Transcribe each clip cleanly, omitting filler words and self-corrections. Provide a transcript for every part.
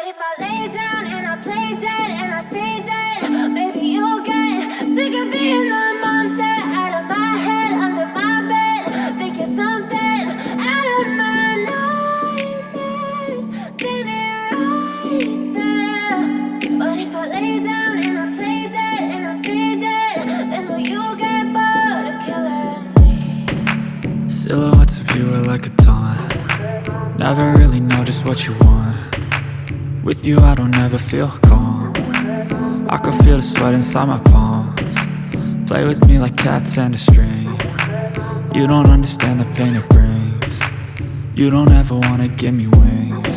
if I lay down and I play dead and I stay dead, maybe you'll get sick of being the monster out of my head, under my bed. Think you're something out of my nightmares, standing right there. But if I lay down and I play dead and I stay dead, then will you get bored of killing me? Silhouettes of you are like a taunt. Never really know just what you want. With you I don't ever feel calm. I can feel the sweat inside my palms. Play with me like cats and a string. You don't understand the pain it brings. You don't ever wanna give me wings.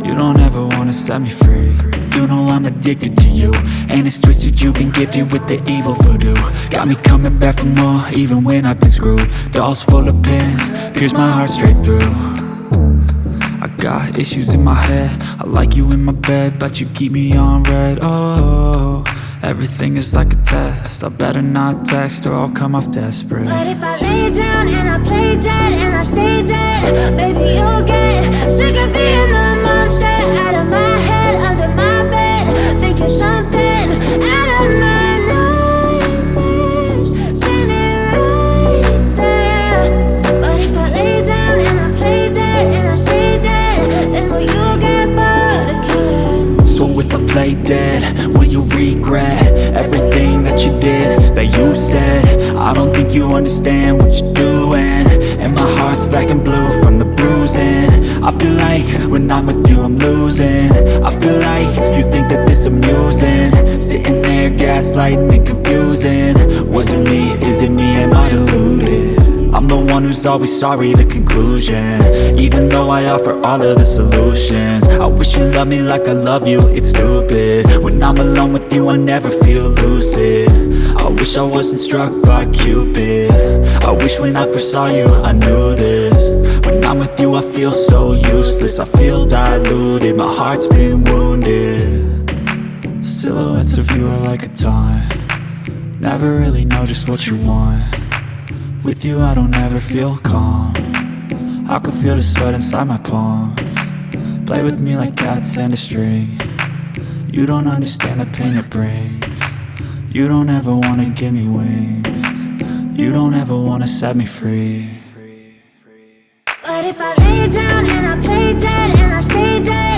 You don't ever wanna set me free. You know I'm addicted to you, and it's twisted, you've been gifted with the evil voodoo. Got me coming back for more, even when I've been screwed. Dolls full of pins, pierce my heart straight through. I got issues in my head, I like you in my bed, but you keep me on red. Oh, everything is like a test, I better not text or I'll come off desperate. But if I lay down and I play dead and I stay dead, baby you'll get sick of being the monster out of my head, under my bed. Think you're something out of my nightmares, standing right there. But if I lay down and I play dead and I stay dead, then will you get bored of killing me? So if I play dead, will you regret everything that you did, that you said? I don't think you understand what you're doing, and my heart's black and blue from the bruising. I feel like when I'm with you I'm losing. I feel like you think that this amusing, sitting there gaslighting and confusing. Was it me? Is it me? Am I deluded? I'm the one who's always sorry, the conclusion. Even though I offer all of the solutions, I wish you loved me like I love you, it's stupid. When I'm alone with you I never feel lucid. I wish I wasn't struck by Cupid. I wish when I first saw you I knew this. When I'm with you I feel so useless, I feel diluted, my heart's been wounded. Silhouettes of you are like a taunt. Never really know just what you want. With you I don't ever feel calm. I can feel the sweat inside my palms. Play with me like cats and a string. You don't understand the pain it brings. You don't ever wanna give me wings. You don't ever wanna set me free. But if I lay down and I play dead and I stay dead,